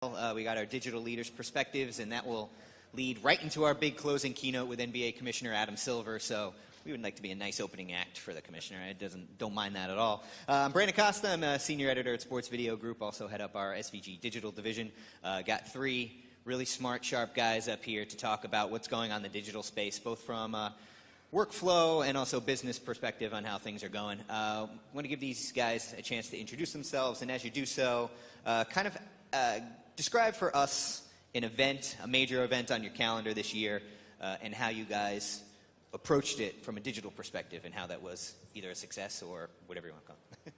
We got our digital leaders' perspectives, and that will lead right into our big closing keynote with NBA Commissioner Adam Silver. So we would like to be a nice opening act for the commissioner. I don't mind that at all. I'm Brandon Costa. I'm a senior editor at Sports Video Group. Also head up our SVG digital division. Got three really smart, sharp guys up here to talk about what's going on in the digital space, both from workflow and also business perspective on how things are going. I want to give these guys a chance to introduce themselves, and as you do so, describe for us an event, a major event on your calendar this year, and how you guys approached it from a digital perspective and how that was either a success or whatever you want to call it.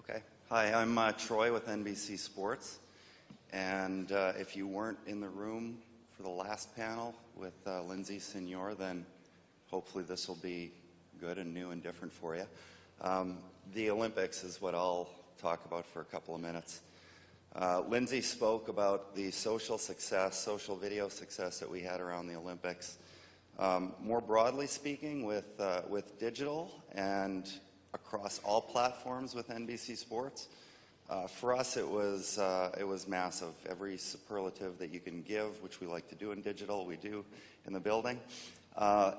Okay. Hi, I'm Troy with NBC Sports. And if you weren't in the room for the last panel with Lindsay Senior, then hopefully this will be good and new and different for you. The Olympics is what I'll talk about for a couple of minutes. Lindsay spoke about the social video success that we had around the Olympics. More broadly speaking, with digital and across all platforms with NBC Sports, for us it was massive. Every superlative that you can give, which we like to do in digital, we do in the building.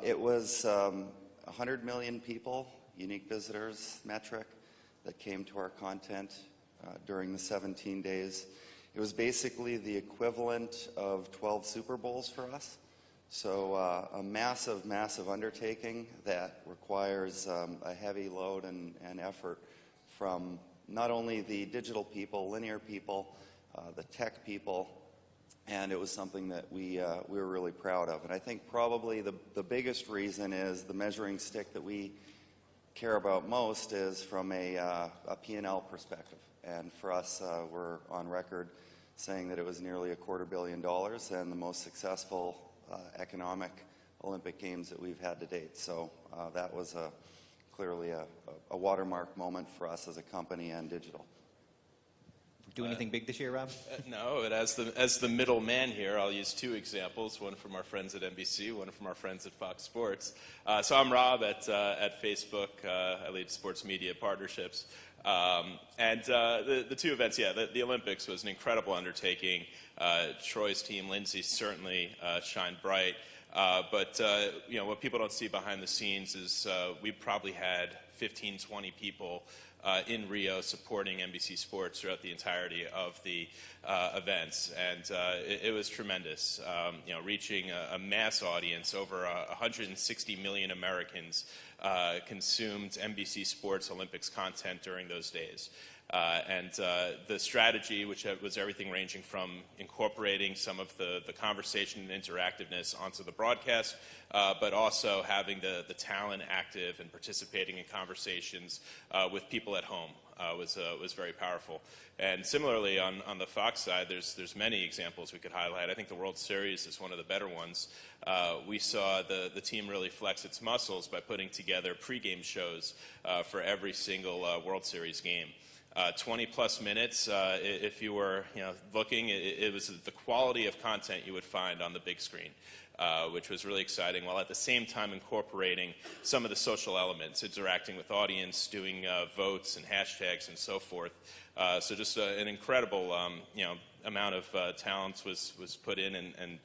It was 100 million people, unique visitors metric, that came to our content during the 17 days. It was basically the equivalent of 12 Super Bowls for us. So a massive, massive undertaking that requires a heavy load and effort from not only the digital people, linear people, the tech people, and it was something that we were really proud of. And I think probably the biggest reason is the measuring stick that we care about most is from a P&L perspective. And for us, we're on record saying that it was nearly $250 million and the most successful economic Olympic Games that we've had to date. So that was clearly a watermark moment for us as a company and digital. Do anything big this year, Rob? No, but as the middle man here, I'll use two examples, one from our friends at NBC, one from our friends at Fox Sports. So I'm Rob at Facebook. I lead sports media partnerships. And the two events, the Olympics was an incredible undertaking. Troy's team, Lindsay, certainly shined bright. But what people don't see behind the scenes is we probably had 15, 20 people in Rio supporting NBC Sports throughout the entirety of the events, and it was tremendous. Reaching a mass audience, over 160 million Americans consumed NBC Sports Olympics content during those days. And the strategy, which was everything ranging from incorporating some of the conversation and interactiveness onto the broadcast, but also having the talent active and participating in conversations with people at home was very powerful. And similarly, on the Fox side, there's many examples we could highlight. I think the World Series is one of the better ones. We saw the team really flex its muscles by putting together pregame shows for every single World Series game. 20-plus minutes, if you were looking, it was the quality of content you would find on the big screen, which was really exciting, while at the same time incorporating some of the social elements, interacting with audience, doing votes and hashtags and so forth. So just an incredible amount of talent was put in, and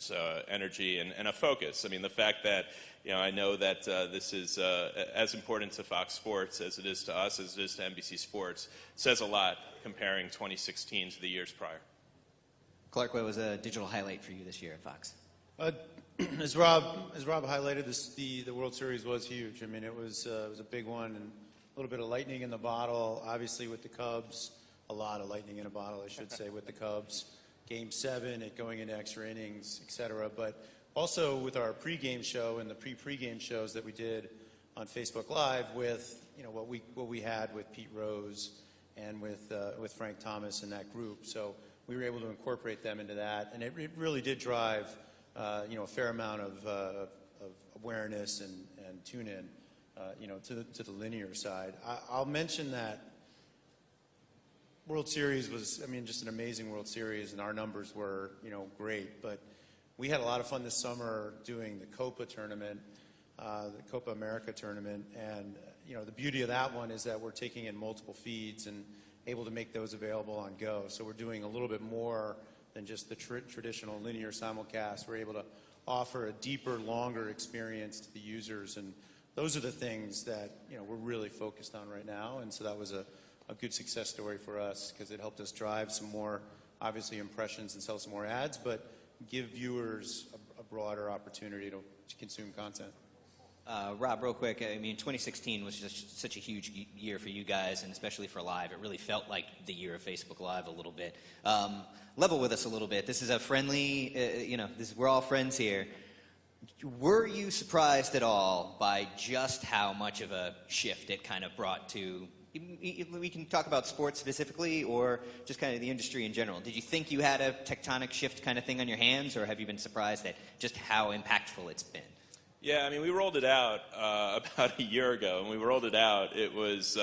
energy and a focus. I mean, the fact that I know that this is as important to Fox Sports as it is to us, as it is to NBC Sports, says a lot comparing 2016 to the years prior. Clark, what was a digital highlight for you this year at Fox? As Rob highlighted, the World Series was huge. I mean, it was a big one, and a little bit of lightning in the bottle, obviously with the Cubs. A lot of lightning in a bottle, I should say, with the Cubs. Game 7, it going into extra innings, etc. But also with our pregame show and the pre-pregame shows that we did on Facebook Live with what we had with Pete Rose and with Frank Thomas and that group. So we were able to incorporate them into that, and it really did drive a fair amount of awareness and tune-in to the linear side. I'll mention that World Series was, just an amazing World Series, and our numbers were, great. But we had a lot of fun this summer doing the Copa tournament, the Copa America tournament, and the beauty of that one is that we're taking in multiple feeds and able to make those available on Go. So we're doing a little bit more than just the traditional linear simulcast. We're able to offer a deeper, longer experience to the users, and those are the things that we're really focused on right now. And so that was a good success story for us because it helped us drive some more, obviously, impressions and sell some more ads, but give viewers a broader opportunity to consume content. Rob, real quick, I mean, 2016 was just such a huge year for you guys, and especially for Live. It really felt like the year of Facebook Live a little bit. Level with us a little bit. This is a friendly, we're all friends here. Were you surprised at all by just how much of a shift it kind of brought to, we can talk about sports specifically or just kind of the industry in general. Did you think you had a tectonic shift kind of thing on your hands, or have you been surprised at just how impactful it's been? Yeah, I mean, we rolled it out about a year ago, and when we rolled it out, it was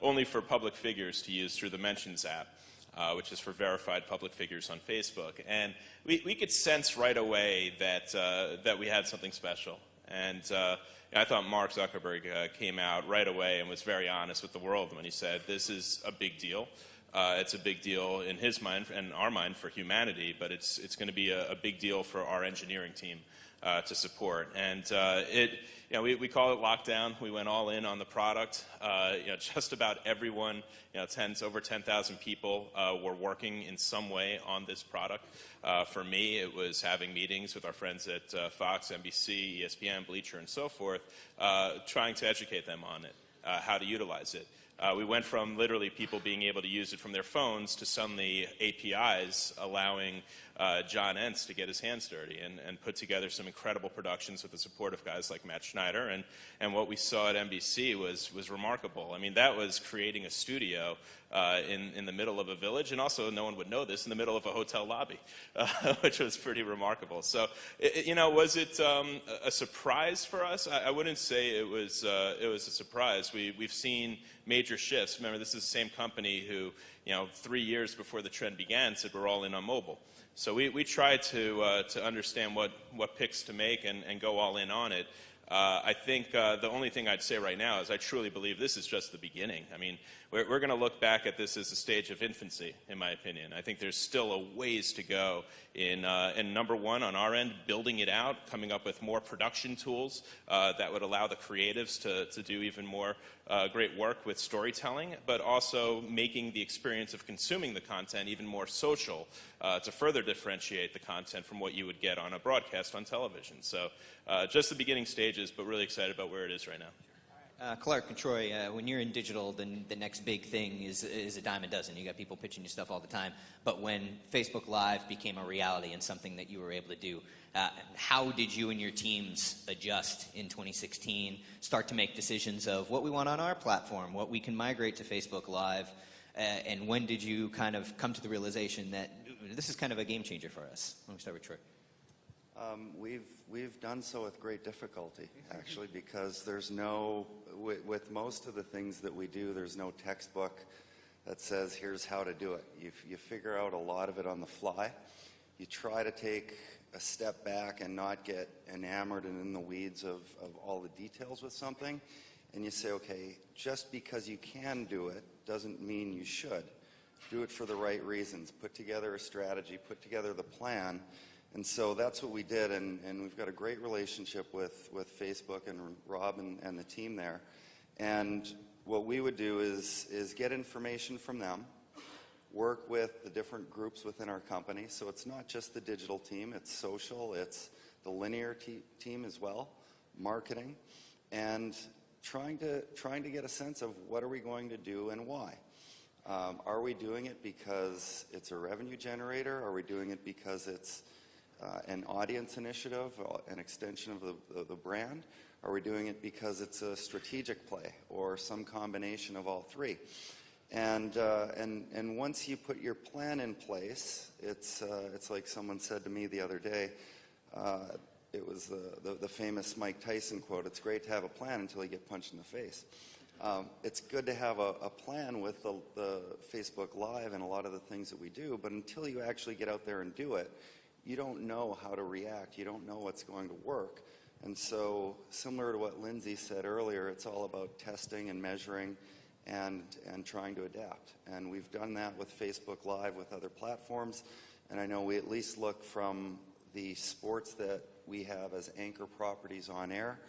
only for public figures to use through the Mentions app, which is for verified public figures on Facebook. And we could sense right away that we had something special. And I thought Mark Zuckerberg came out right away and was very honest with the world when he said, this is a big deal. It's a big deal in his mind and our mind for humanity, but it's going to be a big deal for our engineering team to support. And we call it lockdown. We went all in on the product. Just about everyone, over 10,000 people were working in some way on this product. For me, it was having meetings with our friends at Fox, NBC, ESPN, Bleacher, and so forth, trying to educate them on it, how to utilize it. We went from literally people being able to use it from their phones to suddenly APIs allowing John Entz to get his hands dirty and put together some incredible productions with the support of guys like Matt Schneider. And what we saw at NBC was remarkable. I mean, that was creating a studio in the middle of a village, and also, no one would know this, in the middle of a hotel lobby, which was pretty remarkable. So, was it a surprise for us? I wouldn't say it was a surprise. We've seen major shifts. Remember, this is the same company who, 3 years before the trend began, said we're all in on mobile. So we tried to understand what picks to make and go all in on it. I think the only thing I'd say right now is I truly believe this is just the beginning. I mean, we're going to look back at this as a stage of infancy, in my opinion. I think there's still a ways to go in number one, on our end, building it out, coming up with more production tools that would allow the creatives to do even more great work with storytelling, but also making the experience of consuming the content even more social to further differentiate the content from what you would get on a broadcast on television. So just the beginning stages, but really excited about where it is right now. Clark and Troy, when you're in digital, then the next big thing is a dime a dozen. You got people pitching you stuff all the time. But when Facebook Live became a reality and something that you were able to do, how did you and your teams adjust in 2016, start to make decisions of what we want on our platform, what we can migrate to Facebook Live, and when did you kind of come to the realization that this is kind of a game changer for us? Let me start with Troy. We've done so with great difficulty, actually, because there's with most of the things that we do, there's no textbook that says here's how to do it. You figure out a lot of it on the fly. You try to take a step back and not get enamored and in the weeds of all the details with something, and you say, okay, just because you can do it doesn't mean you should. Do it for the right reasons. Put together a strategy, put together the plan. And so that's what we did, and we've got a great relationship with Facebook and Rob and the team there. And what we would do is get information from them, work with the different groups within our company. So it's not just the digital team, it's social, it's the linear team as well, marketing, and trying to get a sense of what are we going to do and why. Are we doing it because it's a revenue generator? Are we doing it because it's an audience initiative, an extension of the brand? Are we doing it because it's a strategic play or some combination of all three? And once you put your plan in place, it's like someone said to me the other day. It was the famous Mike Tyson quote: "It's great to have a plan until you get punched in the face." It's good to have a plan with the Facebook Live and a lot of the things that we do, but until you actually get out there and do it, you don't know how to react. You don't know what's going to work. And so, similar to what Lindsay said earlier, it's all about testing and measuring and trying to adapt. And we've done that with Facebook Live, with other platforms, And I know we at least look from the sports that we have as anchor properties on air.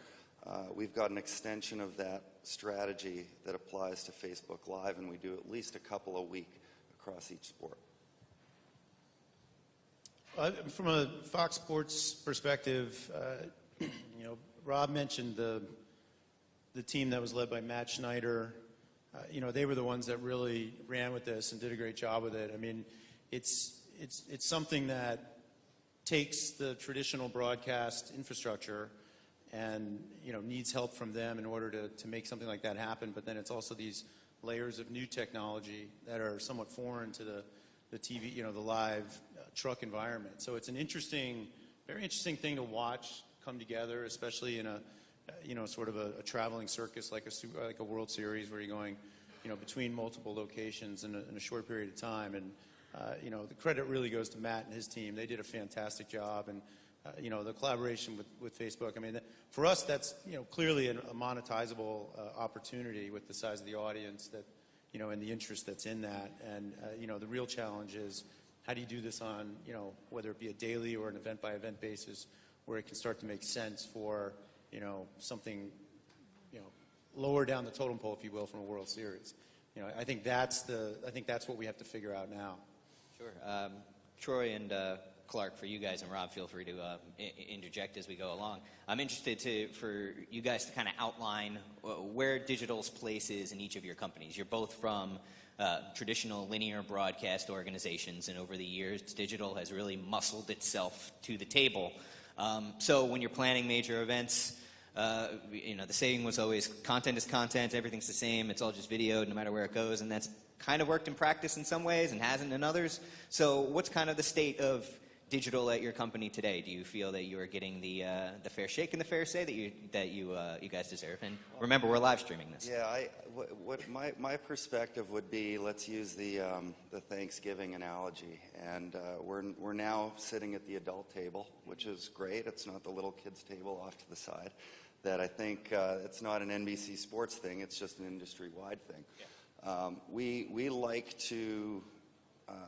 We've got an extension of that strategy that applies to Facebook Live, and we do at least a couple a week across each sport. From a Fox Sports perspective, Rob mentioned the team that was led by Matt Schneider. They were the ones that really ran with this and did a great job with it. I mean, it's something that takes the traditional broadcast infrastructure and needs help from them in order to make something like that happen. But then it's also these layers of new technology that are somewhat foreign to the TV, the live truck environment. So it's an very interesting thing to watch come together, especially in a sort of a traveling circus like a World Series where you're going between multiple locations in a short period of time. And the credit really goes to Matt and his team. They did a fantastic job. And the collaboration with Facebook, I mean, for us, that's clearly a monetizable opportunity with the size of the audience that and the interest that's in that. And the real challenge is how do you do this on whether it be a daily or an event by event basis where it can start to make sense for something lower down the totem pole, if you will, from a World Series. I think that's what we have to figure out now. Sure. Troy and Clark, for you guys, and Rob, feel free to interject as we go along. I'm interested for you guys to kind of outline where digital's place is in each of your companies. You're both from traditional linear broadcast organizations, and over the years, digital has really muscled itself to the table. So when you're planning major events, the saying was always content is content, everything's the same, it's all just videoed no matter where it goes, and that's kind of worked in practice in some ways and hasn't in others. So what's kind of the state of digital at your company today? Do you feel that you are getting the fair shake and the fair say that you guys deserve? And remember, we're live streaming this. Yeah, what my perspective would be, let's use the Thanksgiving analogy, and we're now sitting at the adult table, which is great. It's not the little kids table off to the side. That I think it's not an NBC Sports thing. It's just an industry-wide thing. Yeah. We like to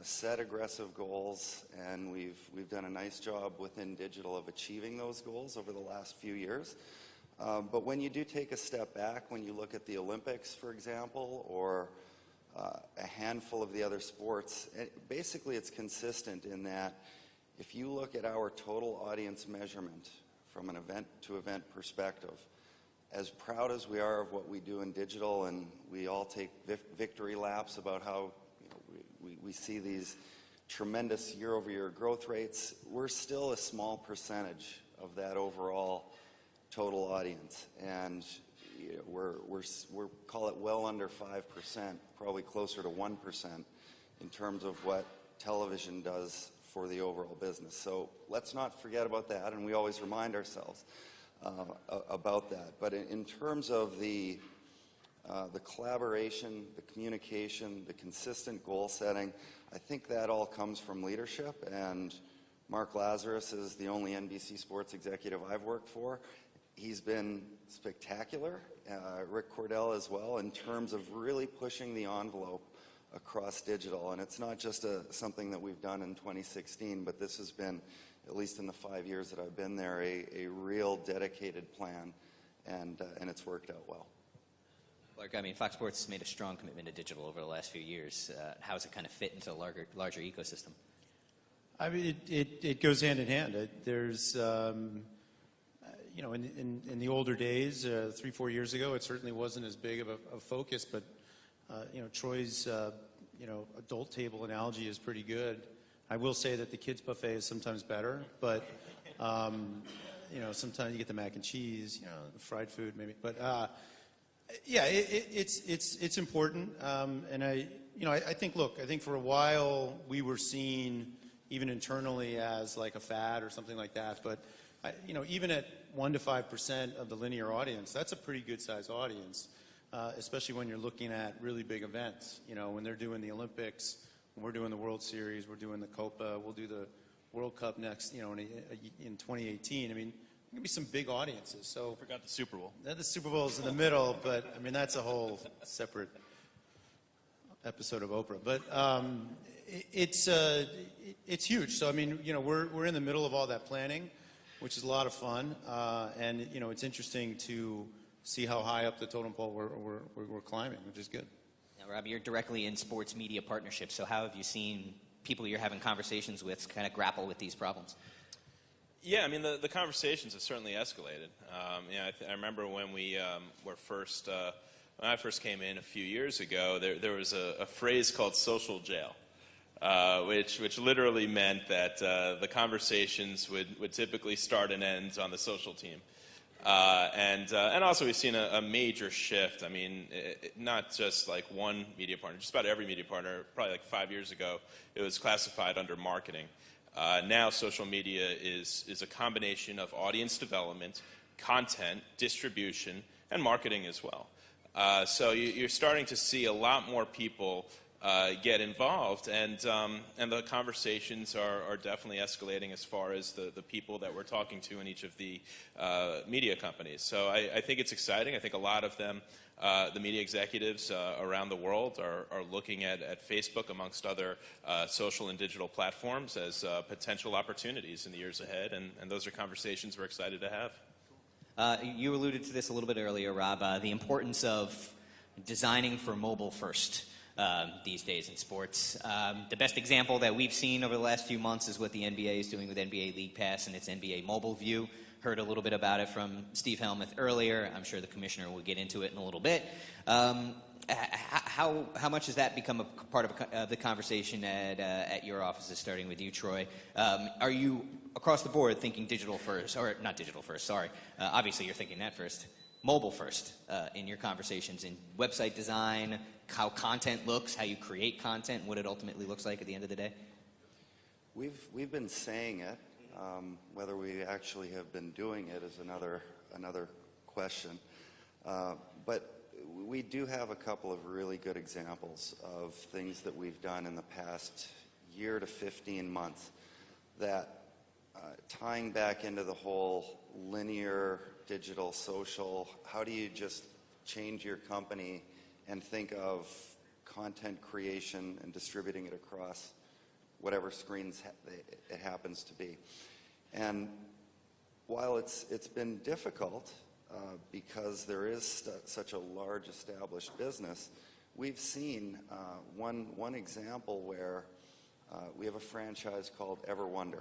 set aggressive goals, and we've done a nice job within digital of achieving those goals over the last few years. But when you do take a step back, when you look at the Olympics, for example, or a handful of the other sports, basically it's consistent in that if you look at our total audience measurement from an event-to-event perspective, as proud as we are of what we do in digital, and we all take victory laps about how we see these tremendous year-over-year growth rates, we're still a small percentage of that overall total audience. And we're call it well under 5%, probably closer to 1% in terms of what television does for the overall business. So let's not forget about that, and we always remind ourselves about that. But in terms of the collaboration, the communication, the consistent goal setting, I think that all comes from leadership, and Mark Lazarus is the only NBC Sports executive I've worked for. He's been spectacular, Rick Cordell as well, in terms of really pushing the envelope across digital. And it's not just something that we've done in 2016, but this has been, at least in the 5 years that I've been there, a real dedicated plan, and it's worked out well. Clark, I mean, Fox Sports has made a strong commitment to digital over the last few years. How does it kind of fit into a larger ecosystem? I mean, it goes hand in hand. There's, in the older days, 3-4 years ago, it certainly wasn't as big of a focus, but, Troy's, adult table analogy is pretty good. I will say that the kids' buffet is sometimes better, but, sometimes you get the mac and cheese, the fried food maybe, but, yeah, it's important, and I think for a while we were seen even internally as like a fad or something like that, but even at 1 to 5% of the linear audience, that's a pretty good sized audience, especially when you're looking at really big events. When they're doing the Olympics, when we're doing the World Series, we're doing the Copa, we'll do the World Cup next, in 2018. I mean, going to be some big audiences. So forgot the Super Bowl. The Super Bowl is in the middle, but I mean that's a whole separate. episode of Oprah. But it's huge. So I mean, you know, we're in the middle of all that planning, which is a lot of fun, and you know, it's interesting to see how high up the totem pole we're climbing, which is good. Now, Rob, you're directly in sports media partnerships, so how have you seen people you're having conversations with kind of grapple with these problems? Yeah, I mean, the conversations have certainly escalated. I remember when when I first came in a few years ago, there was a phrase called social jail, which literally meant that the conversations would typically start and end on the social team. And also we've seen a major shift. I mean, not just like one media partner, just about every media partner. Probably like 5 years ago, it was classified under marketing. Now social media is a combination of audience development, content, distribution, and marketing as well. So you're starting to see a lot more people get involved, and the conversations are definitely escalating as far as the people that we're talking to in each of the media companies. So I think it's exciting. I think a lot of them, the media executives around the world are looking at Facebook amongst other social and digital platforms as potential opportunities in the years ahead, and those are conversations we're excited to have. You alluded to this a little bit earlier, Rob, the importance of designing for mobile first these days in sports. The best example that we've seen over the last few months is what the NBA is doing with NBA League Pass and its NBA mobile view. Heard a little bit about it from Steve Helmuth earlier. I'm sure the commissioner will get into it in a little bit. How much has that become a part of the conversation at your offices, starting with you, Troy? Are you, across the board, thinking digital first, or not digital first, sorry. Obviously, you're thinking that first. Mobile first in your conversations in website design, how content looks, how you create content, what it ultimately looks like at the end of the day? We've been saying it. Whether we actually have been doing it is another question. But we do have a couple of really good examples of things that we've done in the past year to 15 months that tying back into the whole linear, digital, social, how do you just change your company and think of content creation and distributing it across whatever screens it happens to be. And while it's been difficult because there is such a large established business, we've seen one example where we have a franchise called Ewanchyna,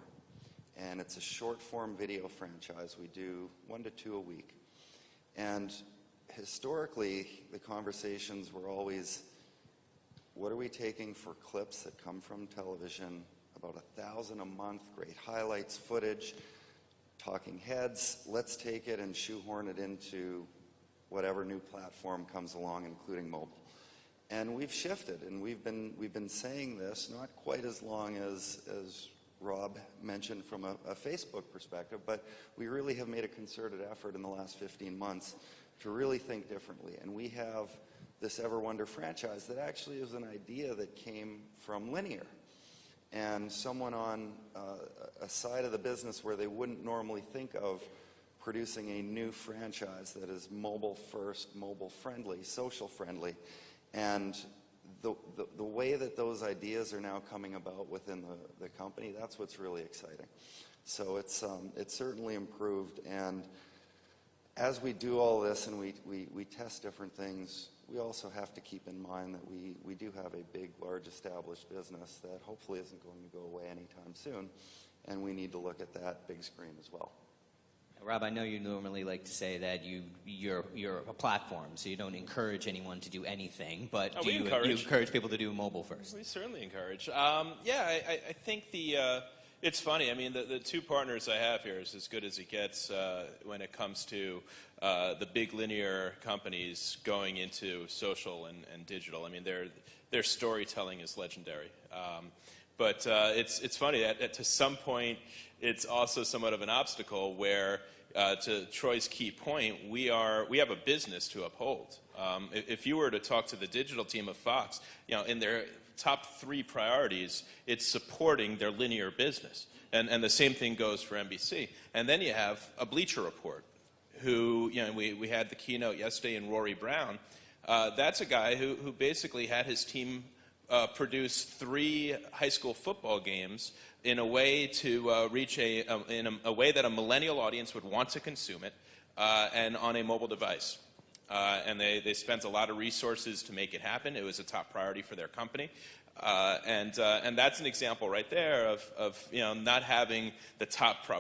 and it's a short form video franchise. We do 1 to 2 a week. And historically, the conversations were always, what are we taking for clips that come from television? About 1,000 a month, great highlights, footage, talking heads. Let's take it and shoehorn it into whatever new platform comes along, including mobile. And we've shifted, and we've been saying this not quite as long as Rob mentioned from a Facebook perspective, but we really have made a concerted effort in the last 15 months to really think differently. And we have this Ewanchyna franchise that actually is an idea that came from linear. And someone on a side of the business where they wouldn't normally think of producing a new franchise that is mobile first, mobile friendly, social friendly. And the way that those ideas are now coming about within the company, that's what's really exciting. So it's certainly improved. And as we do all this and we test different things, we also have to keep in mind that we do have a big, large established business that hopefully isn't going to go away anytime soon, and we need to look at that big screen as well. Rob, I know you normally like to say that you're a platform, so you don't encourage anyone to do anything, but do you encourage people to do mobile first? We certainly encourage. I think it's funny. I mean, the two partners I have here is as good as it gets when it comes to the big linear companies going into social and digital. I mean, their storytelling is legendary. But it's funny that to some point it's also somewhat of an obstacle where, to Troy's key point, we have a business to uphold. If you were to talk to the digital team of Fox, in their top 3 priorities, it's supporting their linear business. And the same thing goes for NBC. And then you have a Bleacher Report, who, we had the keynote yesterday in Rory Brown. That's a guy who basically had his team produce 3 high school football games in a way to reach in a way that a millennial audience would want to consume it, and on a mobile device. And they spent a lot of resources to make it happen. It was a top priority for their company. And that's an example right there of not having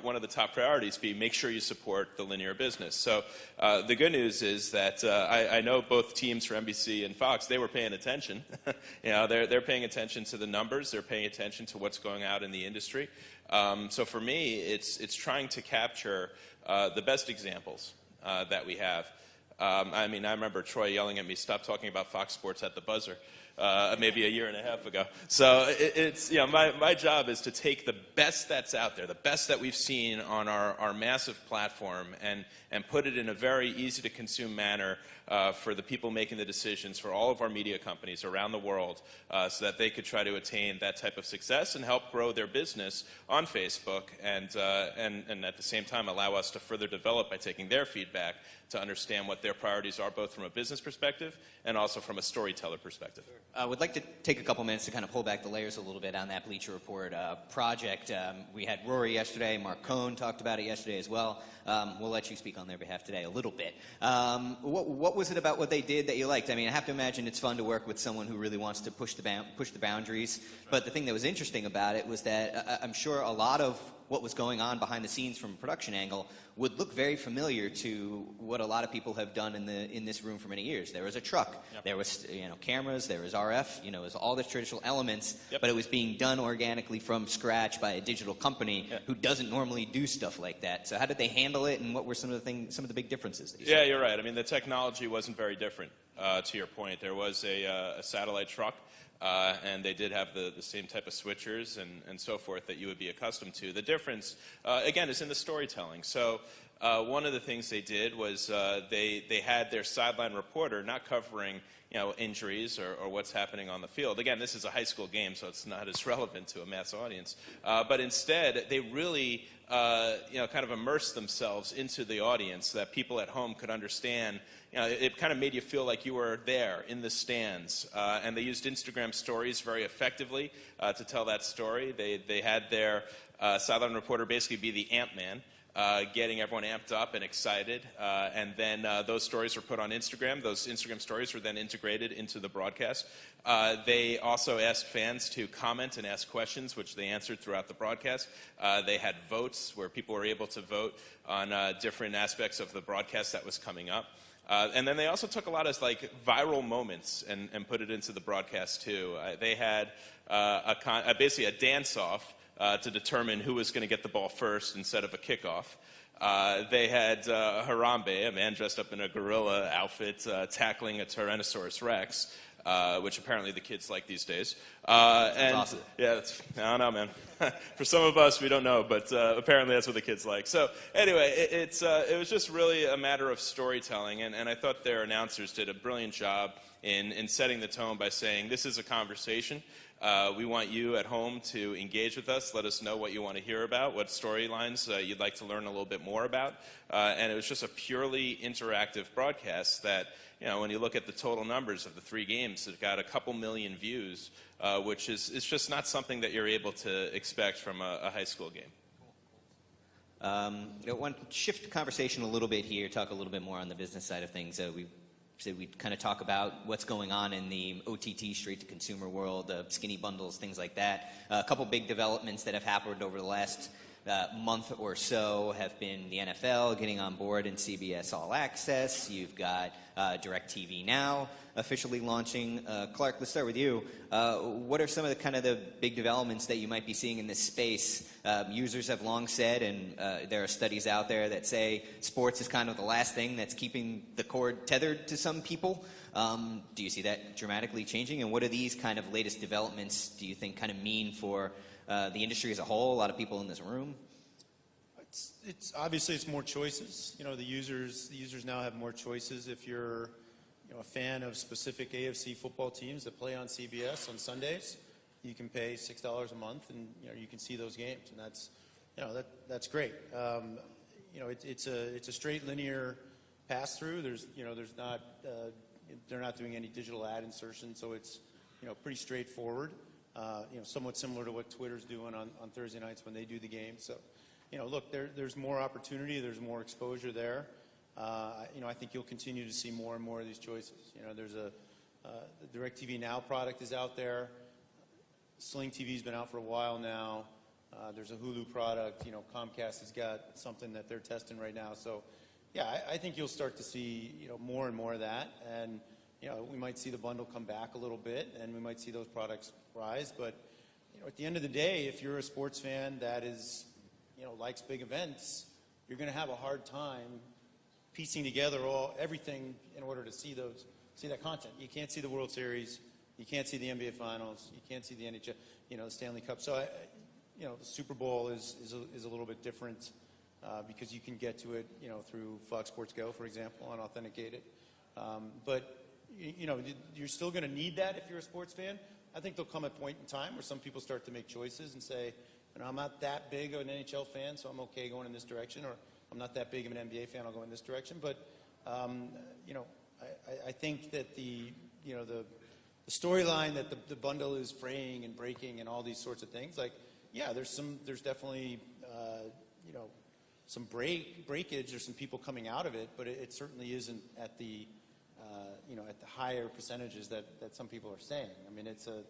one of the top priorities be make sure you support the linear business. So the good news is that I know both teams for NBC and Fox, they were paying attention. They're paying attention to the numbers. They're paying attention to what's going out in the industry. So for me, it's trying to capture the best examples that we have. I remember Troy yelling at me, "Stop talking about Fox Sports at the buzzer," maybe a year and a half ago. So it's my job is to take the best that's out there, the best that we've seen on our massive platform, and put it in a very easy to consume manner for the people making the decisions for all of our media companies around the world, so that they could try to attain that type of success and help grow their business on Facebook, and at the same time allow us to further develop by taking their feedback to understand what their priorities are, both from a business perspective and also from a storyteller perspective. I would like to take a couple minutes to kind of pull back the layers a little bit on that Bleacher Report project. We had Rory yesterday. Mark Cohn talked about it yesterday as well. We'll let you speak on their behalf today a little bit. What was it about what they did that you liked? I mean, I have to imagine it's fun to work with someone who really wants to push the boundaries. But the thing that was interesting about it was that I'm sure a lot of what was going on behind the scenes from a production angle would look very familiar to what a lot of people have done in this room for many years. There was a truck, yep. There was cameras, there was RF, it was all the traditional elements, yep. But it was being done organically from scratch by a digital company, yep. Who doesn't normally do stuff like that. So how did they handle it, and what were some of the big differences that you saw? You're right. I mean, the technology wasn't very different. To your point, there was a satellite truck. And they did have the same type of switchers and so forth that you would be accustomed to. The difference, again, is in the storytelling. So one of the things they did was they had their sideline reporter not covering injuries or what's happening on the field. Again, this is a high school game, so it's not as relevant to a mass audience. But instead, they really kind of immersed themselves into the audience so that people at home could understand. It kind of made you feel like you were there in the stands. And they used Instagram stories very effectively to tell that story. They had their sideline reporter basically be the amp man, getting everyone amped up and excited. And then those stories were put on Instagram. Those Instagram stories were then integrated into the broadcast. They also asked fans to comment and ask questions, which they answered throughout the broadcast. They had votes where people were able to vote on different aspects of the broadcast that was coming up. And then they also took a lot of viral moments and put it into the broadcast too. They had basically a dance-off to determine who was going to get the ball first instead of a kickoff. They had Harambe, a man dressed up in a gorilla outfit, tackling a Tyrannosaurus Rex, which apparently the kids like these days. That's awesome. Yeah, I don't know, man. For some of us, we don't know, but apparently that's what the kids like. So anyway, it was just really a matter of storytelling, and I thought their announcers did a brilliant job in setting the tone by saying, this is a conversation. We want you at home to engage with us. Let us know what you want to hear about, what storylines you'd like to learn a little bit more about. And it was just a purely interactive broadcast that, when you look at the total numbers of the 3 games, it got a couple million views, which is just not something that you're able to expect from a high school game. I want to shift the conversation a little bit here, talk a little bit more on the business side of things. We said we'd kind of talk about what's going on in the OTT straight-to-consumer world, skinny bundles, things like that. A couple big developments that have happened over the last month or so have been the NFL getting on board in CBS All Access. You've got DirecTV Now officially launching. Clark, let's start with you. What are some of the big developments that you might be seeing in this space? Users have long said, and there are studies out there that say sports is kind of the last thing that's keeping the cord tethered to some people. Do you see that dramatically changing? And what are these kind of latest developments, do you think, kind of mean for the industry as a whole, a lot of people in this room? It's obviously it's more choices. The users now have more choices. If you're a fan of specific AFC football teams that play on CBS on Sundays, you can pay $6 a month and you can see those games, and that's great. It's a straight linear pass through. They're not doing any digital ad insertion, so it's pretty straightforward. Somewhat similar to what Twitter's doing on Thursday nights when they do the game. So, look, there's more opportunity, there's more exposure there. I think you'll continue to see more and more of these choices. There's the DirecTV Now product is out there. Sling TV's been out for a while now. There's a Hulu product. Comcast has got something that they're testing right now. So, yeah, I think you'll start to see more and more of that, and we might see the bundle come back a little bit, and we might see those products rise. But at the end of the day, if you're a sports fan that is likes big events, you're going to have a hard time piecing together everything in order to see that content. You can't see the World Series, you can't see the NBA Finals, you can't see the NHL, the Stanley Cup. So the Super Bowl is a little bit different because you can get to it through Fox Sports Go, for example, and authenticate it. But you're still going to need that if you're a sports fan. I think there'll come a point in time where some people start to make choices and say, I'm not that big of an NHL fan, so I'm okay going in this direction, or I'm not that big of an NBA fan, I'll go in this direction. But I think that the storyline that the bundle is fraying and breaking and all these sorts of things, there's definitely some breakage. There's some people coming out of it, but it certainly isn't at the at the higher percentages that some people are saying. I mean, it's a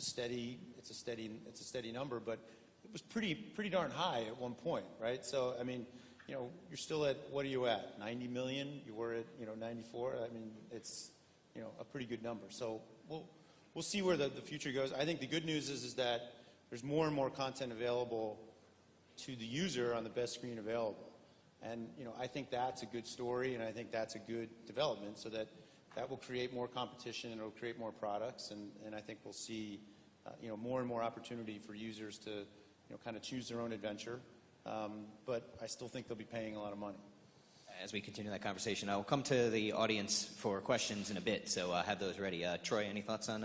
steady number, but it was pretty darn high at one point, right? So I mean, you're still at, what are you at? 90 million? You were at 94. I mean, it's a pretty good number. So we'll see where the future goes. I think the good news is that there's more and more content available to the user on the best screen available. And, I think that's a good story, and I think that's a good development, so that will create more competition, and it'll create more products, and I think we'll see, more and more opportunity for users to, kind of choose their own adventure. But I still think they'll be paying a lot of money. As we continue that conversation, I'll come to the audience for questions in a bit, so have those ready. Troy, any thoughts on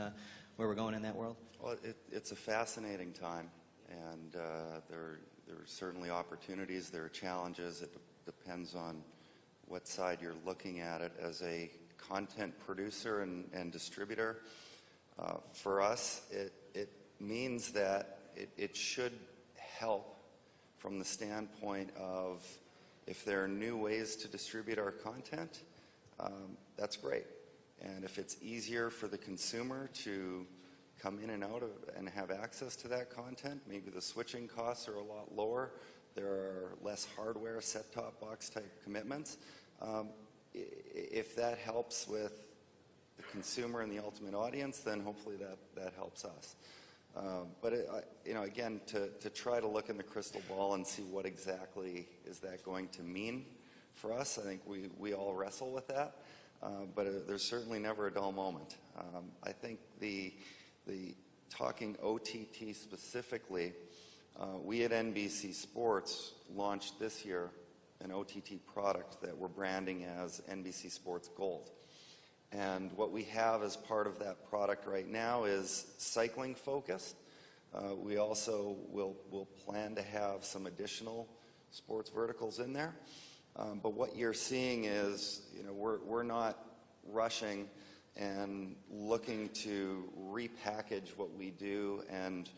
where we're going in that world? Well, it's a fascinating time, and there are certainly opportunities. There are challenges. It depends on what side you're looking at it. As a content producer and distributor, for us, it means that it should help from the standpoint of, if there are new ways to distribute our content, that's great. And if it's easier for the consumer to come in and out of and have access to that content, maybe the switching costs are a lot lower, there are less hardware set-top box type commitments. If that helps with the consumer and the ultimate audience, then hopefully that helps us. But again, to try to look in the crystal ball and see what exactly is that going to mean for us, I think we all wrestle with that. But there's certainly never a dull moment. I think the talking OTT specifically, we at NBC Sports launched this year an OTT product that we're branding as NBC Sports Gold. And what we have as part of that product right now is cycling focused. We also will plan to have some additional sports verticals in there. But what you're seeing is, we're not rushing and looking to repackage what we do and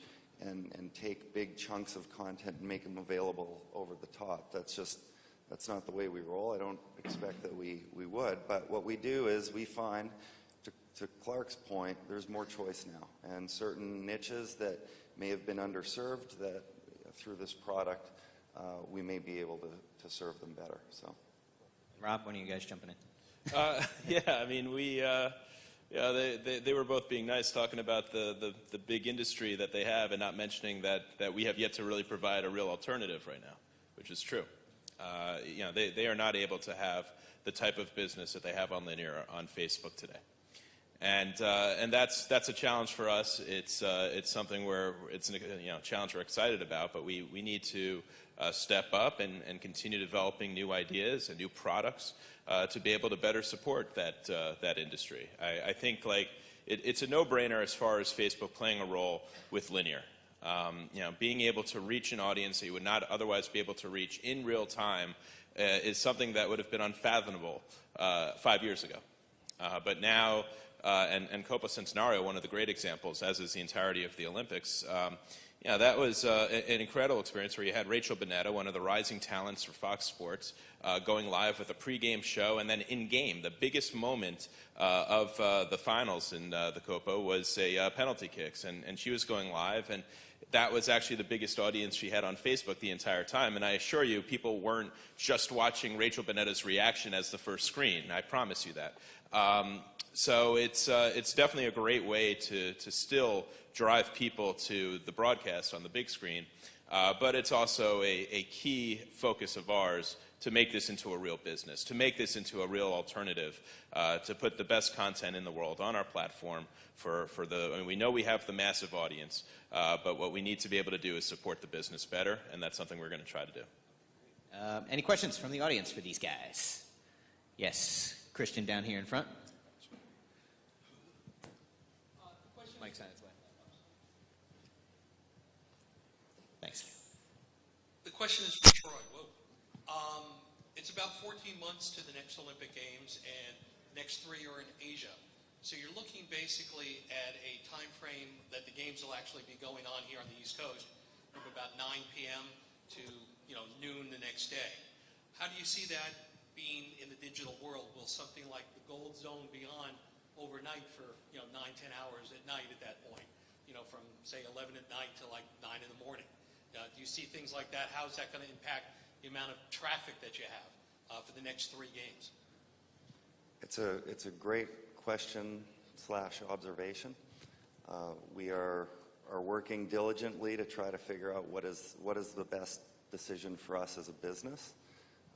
take big chunks of content and make them available over the top. That's not the way we roll. I don't expect that we would. But what we do is we find, to Clark's point, there's more choice now. And certain niches that may have been underserved, that through this product, we may be able to serve them better. So, Rob, when are you guys jumping in? Yeah, I mean, they were both being nice, talking about the big industry that they have, and not mentioning that we have yet to really provide a real alternative right now, which is true. They are not able to have the type of business that they have on linear on Facebook today, and that's a challenge for us. It's something where it's a challenge we're excited about, but we need to step up and continue developing new ideas and new products to be able to better support that industry. I think it's a no-brainer as far as Facebook playing a role with linear. Being able to reach an audience that you would not otherwise be able to reach in real time is something that would have been unfathomable 5 years ago. But now and Copa Centenario, one of the great examples, as is the entirety of the Olympics. Yeah, that was an incredible experience where you had Rachel Bonetta, one of the rising talents for Fox Sports, going live with a pregame show, and then in-game, the biggest moment of the finals in the Copa was a penalty kicks, and she was going live, and that was actually the biggest audience she had on Facebook the entire time. And I assure you, people weren't just watching Rachel Bonetta's reaction as the first screen. I promise you that. So it's definitely a great way to still drive people to the broadcast on the big screen. But it's also a key focus of ours to make this into a real business, to make this into a real alternative, to put the best content in the world on our platform I mean, we know we have the massive audience, but what we need to be able to do is support the business better, and that's something we're going to try to do. Any questions from the audience for these guys? Yes, Christian down here in front. Mike's on its way. Thanks. The question is for Troy. It's about 14 months to the next Olympic Games, and next 3 are in Asia. So you're looking basically at a time frame that the games will actually be going on here on the East Coast from about 9 p.m. to noon the next day. How do you see that being in the digital world? Will something like the Gold Zone be on overnight for 9-10 hours at night at that point? From say 11 at night to like 9 in the morning. Do you see things like that? How is that going to impact the amount of traffic that you have for the next 3 games? It's a great question / observation. We are working diligently to try to figure out what is the best decision for us as a business.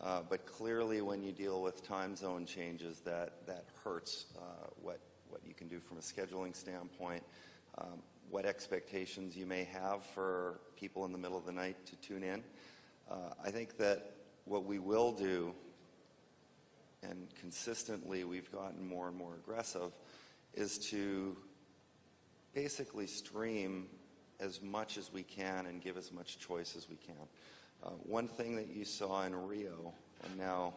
But clearly, when you deal with time zone changes, that hurts what you can do from a scheduling standpoint. What expectations you may have for people in the middle of the night to tune in. I think that what we will do, and consistently we've gotten more and more aggressive, is to basically stream as much as we can and give as much choice as we can. One thing that you saw in Rio, and now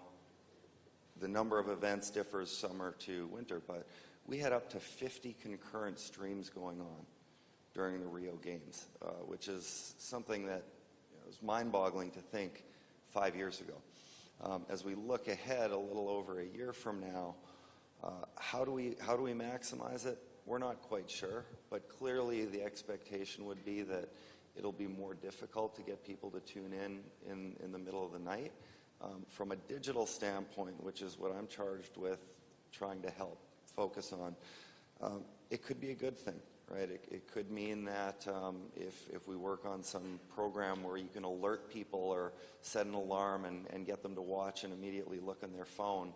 the number of events differs summer to winter, but we had up to 50 concurrent streams going on during the Rio Games, which is something that was mind-boggling to think 5 years ago. As we look ahead a little over a year from now, how do we maximize it? We're not quite sure, but clearly the expectation would be that it'll be more difficult to get people to tune in the middle of the night. From a digital standpoint, which is what I'm charged with trying to help focus on, it could be a good thing. Right? It could mean that if we work on some program where you can alert people or set an alarm and get them to watch and immediately look on their phone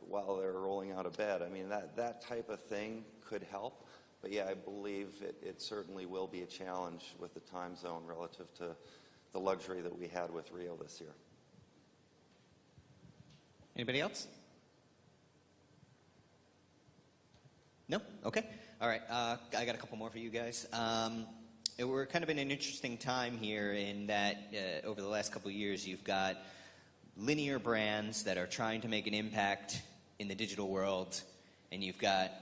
while they're rolling out of bed. I mean, that type of thing could help. But yeah, I believe it certainly will be a challenge with the time zone relative to the luxury that we had with Rio this year. Anybody else? No? Okay. All right. I got a couple more for you guys. We're kind of in an interesting time here in that over the last couple of years, you've got linear brands that are trying to make an impact in the digital world, and you've got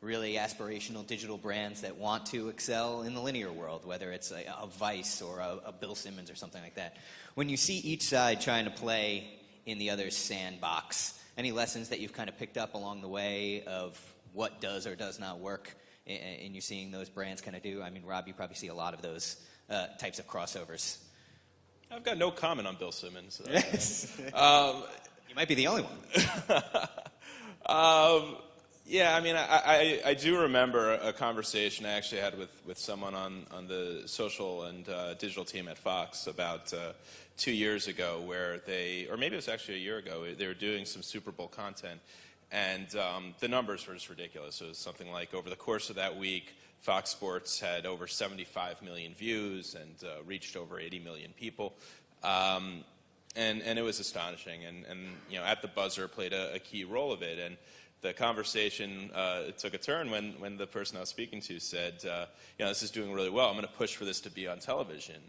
really aspirational digital brands that want to excel in the linear world, whether it's a Vice or a Bill Simmons or something like that. When you see each side trying to play in the other's sandbox, any lessons that you've kind of picked up along the way of what does or does not work and you're seeing those brands kind of do? I mean, Rob, you probably see a lot of those types of crossovers. I've got no comment on Bill Simmons. Yes. You might be the only one. Yeah, I mean, I do remember a conversation I actually had with someone on the social and digital team at Fox about 2 years ago where or maybe it was actually a year ago, they were doing some Super Bowl content. And the numbers were just ridiculous. It was something like over the course of that week, Fox Sports had over 75 million views and reached over 80 million people. And it was astonishing. And at the buzzer played a key role of it. And the conversation took a turn when the person I was speaking to said, this is doing really well. I'm going to push for this to be on television.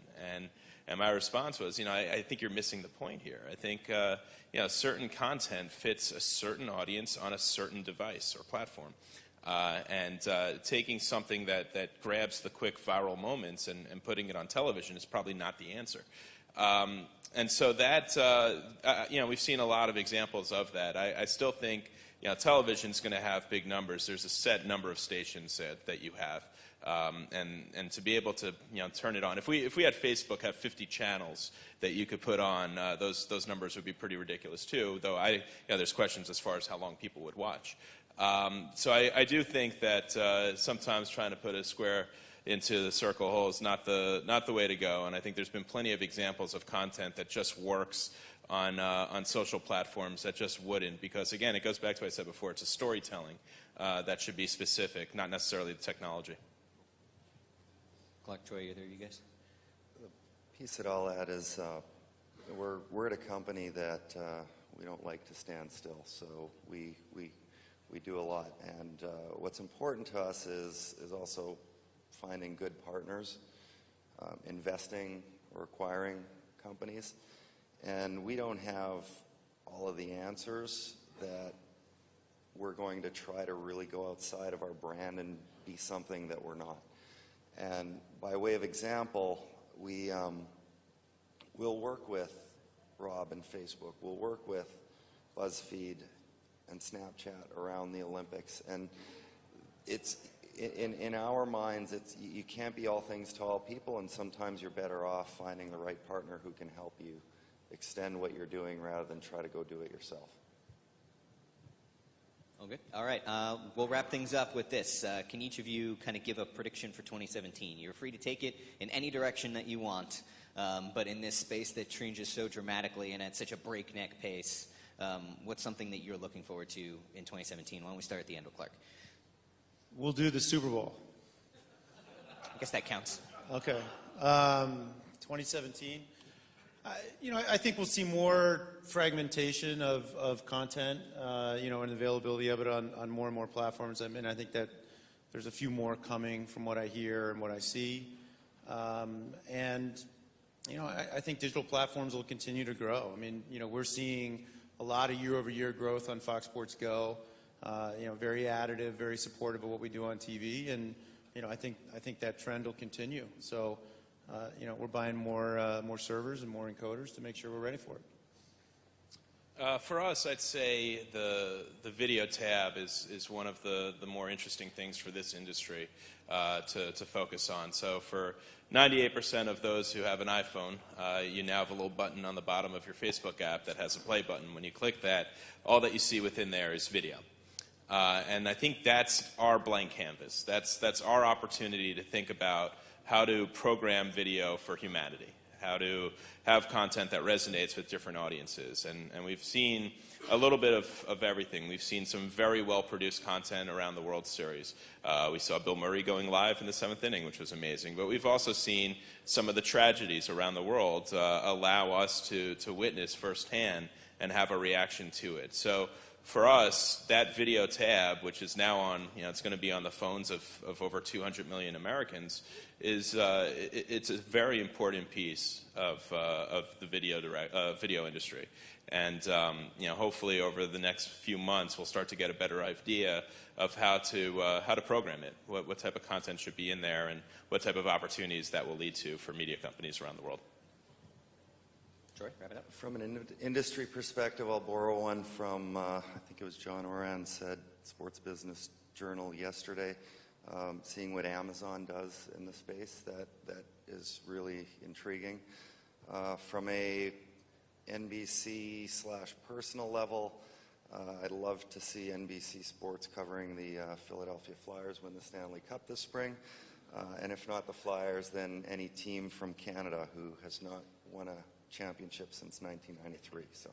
And my response was, I think you're missing the point here. I think, certain content fits a certain audience on a certain device or platform. And taking something that grabs the quick viral moments and putting it on television is probably not the answer. And so that, we've seen a lot of examples of that. I still think, television's going to have big numbers. There's a set number of stations that you have. And to be able to, turn it on. If we had Facebook have 50 channels that you could put on, those numbers would be pretty ridiculous too, though there's questions as far as how long people would watch. So I do think that sometimes trying to put a square into the circle hole is not the way to go. And I think there's been plenty of examples of content that just works on social platforms that just wouldn't, because again, it goes back to what I said before. It's a storytelling that should be specific, not necessarily the technology. Clark, Troy, either of you guys? The piece that I'll add is we're at a company that we don't like to stand still, so we do a lot. And what's important to us is also finding good partners, investing or acquiring companies. And we don't have all of the answers that we're going to try to really go outside of our brand and be something that we're not. And by way of example, we'll work with Rob and Facebook. We'll work with BuzzFeed and Snapchat around the Olympics. And it's in our minds, you can't be all things to all people, and sometimes you're better off finding the right partner who can help you extend what you're doing rather than try to go do it yourself. Okay. All right. We'll wrap things up with this. Can each of you kind of give a prediction for 2017? You're free to take it in any direction that you want, but in this space that changes so dramatically and at such a breakneck pace, what's something that you're looking forward to in 2017? Why don't we start at the end with Clark? We'll do the Super Bowl. I guess that counts. Okay. 2017. I think we'll see more fragmentation of content, and availability of it on more and more platforms. I mean, I think that there's a few more coming from what I hear and what I see. I think digital platforms will continue to grow. I mean, we're seeing a lot of year-over-year growth on Fox Sports Go. Very additive, very supportive of what we do on TV, and I think that trend will continue. So, we're buying more servers and more encoders to make sure we're ready for it. For us, I'd say the video tab is one of the more interesting things for this industry to focus on. So for 98% of those who have an iPhone, you now have a little button on the bottom of your Facebook app that has a play button. When you click that, all that you see within there is video. And I think that's our blank canvas. That's our opportunity to think about how to program video for humanity, how to have content that resonates with different audiences. And we've seen a little bit of everything. We've seen some very well-produced content around the World Series. We saw Bill Murray going live in the 7th inning, which was amazing. But we've also seen some of the tragedies around the world allow us to witness firsthand and have a reaction to it. So for us, that video tab, which is now on, it's going to be on the phones of over 200 million Americans, it's a very important piece of the video industry. And hopefully over the next few months, we'll start to get a better idea of how to program it, what type of content should be in there, and what type of opportunities that will lead to for media companies around the world. Troy, wrap it up. From an industry perspective, I'll borrow one from, I think it was John Oran said, Sports Business Journal yesterday, seeing what Amazon does in the space, that is really intriguing. From a NBC/personal level, I'd love to see NBC Sports covering the Philadelphia Flyers win the Stanley Cup this spring. And if not the Flyers, then any team from Canada who has not won a championship since 1993. So